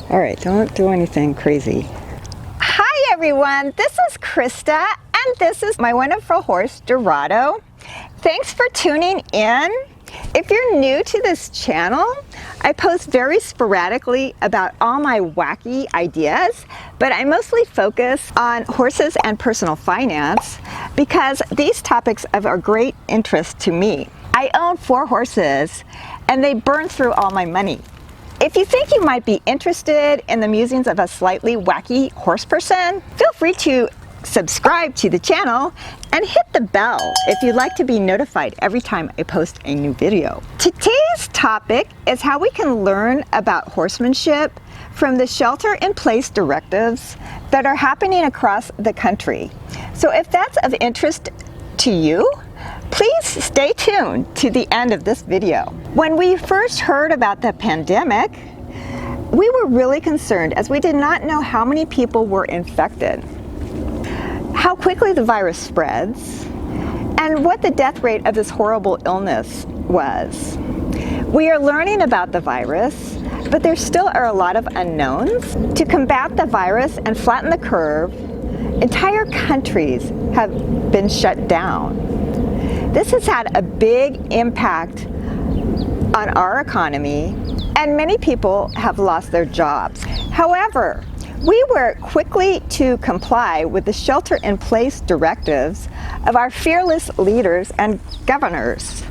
All right, don't do anything crazy. Hi everyone, this is Krista and this is my wonderful horse Dorado. Thanks for tuning in. If you're new to this channel, I post very sporadically about all my wacky ideas, but I mostly focus on horses and personal finance because these topics are of great interest to me. I own 4 horses and they burn through all my money. If you think you might be interested in the musings of a slightly wacky horse person, feel free to subscribe to the channel and hit the bell if you'd like to be notified every time I post a new video. Today's topic is how we can learn about horsemanship from the shelter in place directives that are happening across the country. So if that's of interest to you, please stay tuned to the end of this video. When we first heard about the pandemic, we were really concerned as we did not know how many people were infected, how quickly the virus spreads, and what the death rate of this horrible illness was. We are learning about the virus, but there still are a lot of unknowns. To combat the virus and flatten the curve, entire countries have been shut down. This has had a big impact on our economy, and many people have lost their jobs. However, we were quickly to comply with the shelter-in-place directives of our fearless leaders and governors.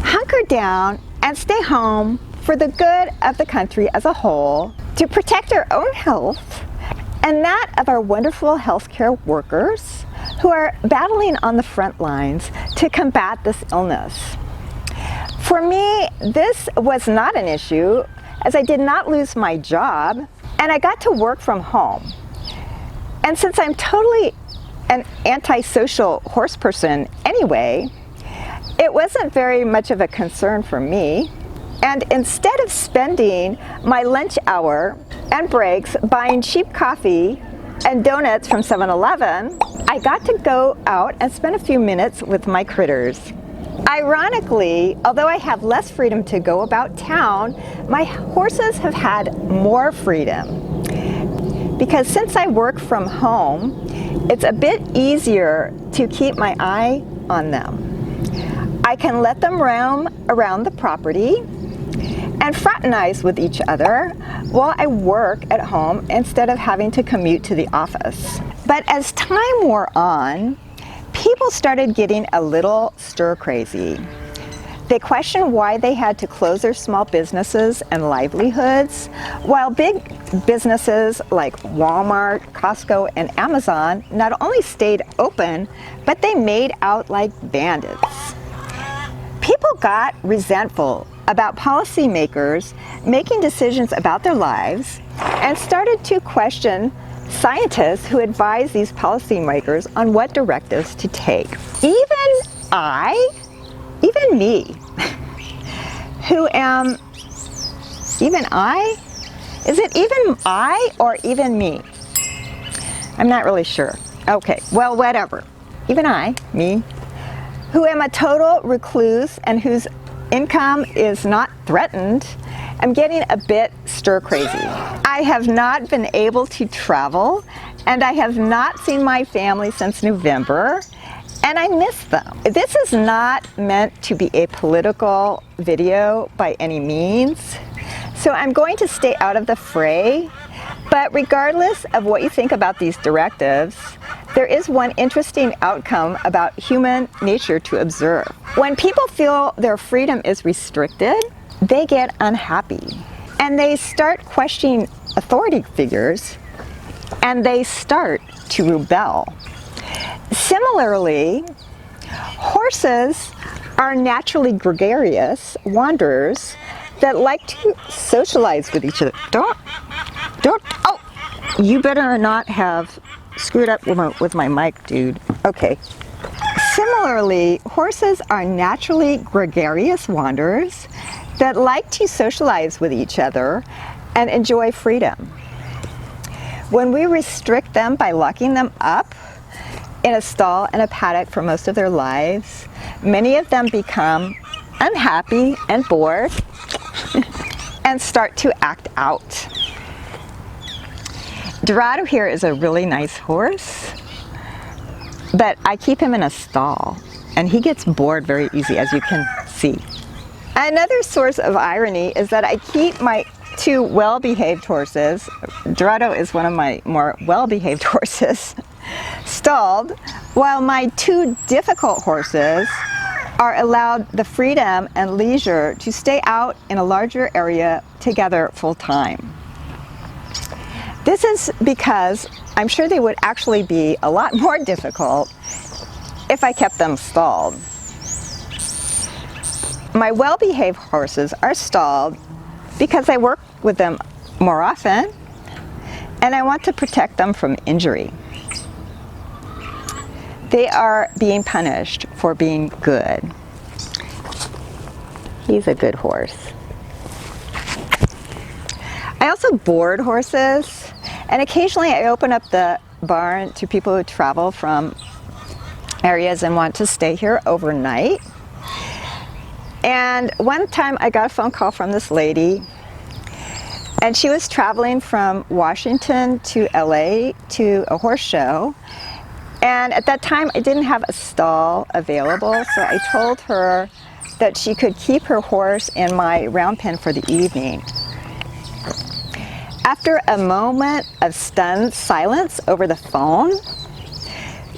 Hunker down and stay home for the good of the country as a whole, to protect our own health and that of our wonderful healthcare workers who are battling on the front lines to combat this illness. For me, this was not an issue as I did not lose my job and I got to work from home. And since I'm totally an antisocial horse person anyway, it wasn't very much of a concern for me. And instead of spending my lunch hour and breaks buying cheap coffee and donuts from 7-Eleven, I got to go out and spend a few minutes with my critters. Ironically, although I have less freedom to go about town, my horses have had more freedom. Because since I work from home, it's a bit easier to keep my eye on them. I can let them roam around the property and fraternize with each other while I work at home instead of having to commute to the office. But as time wore on, people started getting a little stir-crazy. They questioned why they had to close their small businesses and livelihoods, while big businesses like Walmart, Costco, and Amazon not only stayed open, but they made out like bandits. People got resentful about policymakers making decisions about their lives and started to question scientists who advise these policymakers on what directives to take. Even me, who am, even I? Is it even I or even me? I'm not really sure. Okay, well, whatever. Even I, me, who am a total recluse and whose income is not threatened, I'm getting a bit stir-crazy. I have not been able to travel, and I have not seen my family since November, and I miss them. This is not meant to be a political video by any means, so I'm going to stay out of the fray, but regardless of what you think about these directives, there is one interesting outcome about human nature to observe. When people feel their freedom is restricted, they get unhappy and they start questioning authority figures and they start to rebel. Similarly, horses are naturally gregarious wanderers that like to socialize with each other. Oh, you better not have screwed up with my mic, dude. Okay. Similarly, horses are naturally gregarious wanderers that like to socialize with each other and enjoy freedom. When we restrict them by locking them up in a stall and a paddock for most of their lives, many of them become unhappy and bored and start to act out. Dorado here is a really nice horse, but I keep him in a stall, and he gets bored very easy, as you can see. Another source of irony is that I keep my two well-behaved horses, Dorado is one of my more well-behaved horses, stalled, while my two difficult horses are allowed the freedom and leisure to stay out in a larger area together full time. This is because I'm sure they would actually be a lot more difficult if I kept them stalled. My well-behaved horses are stalled because I work with them more often and I want to protect them from injury. They are being punished for being good. He's a good horse. I also board horses, and occasionally I open up the barn to people who travel from areas and want to stay here overnight. And one time I got a phone call from this lady, and she was traveling from Washington to LA to a horse show. And at that time I didn't have a stall available, so I told her that she could keep her horse in my round pen for the evening. After a moment of stunned silence over the phone,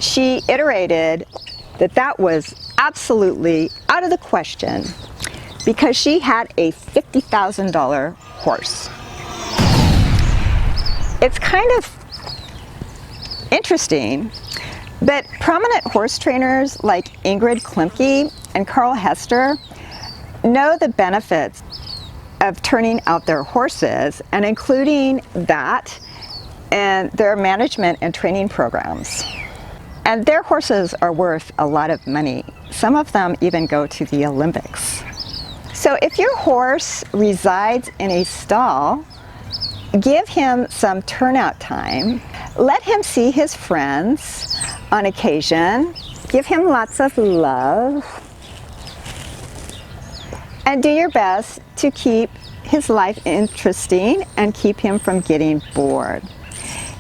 she iterated that that was absolutely out of the question because she had a $50,000 horse. It's kind of interesting, but prominent horse trainers like Ingrid Klimke and Carl Hester know the benefits of turning out their horses and including that in their management and training programs. And their horses are worth a lot of money. Some of them even go to the Olympics. So if your horse resides in a stall, give him some turnout time. Let him see his friends on occasion. Give him lots of love. And do your best to keep his life interesting and keep him from getting bored.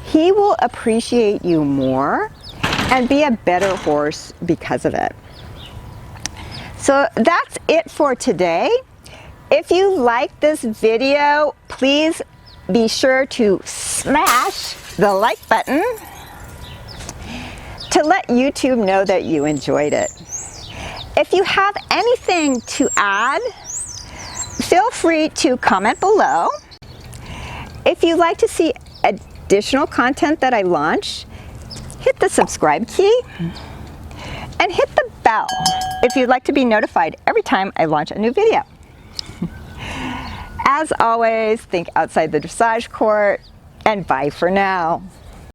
He will appreciate you more and be a better horse because of it. So that's it for today. If you like this video, please be sure to smash the like button to let YouTube know that you enjoyed it. If you have anything to add, feel free to comment below. If you'd like to see additional content that I launch, hit the subscribe key and hit the bell if you'd like to be notified every time I launch a new video. As always, think outside the dressage court, and bye for now.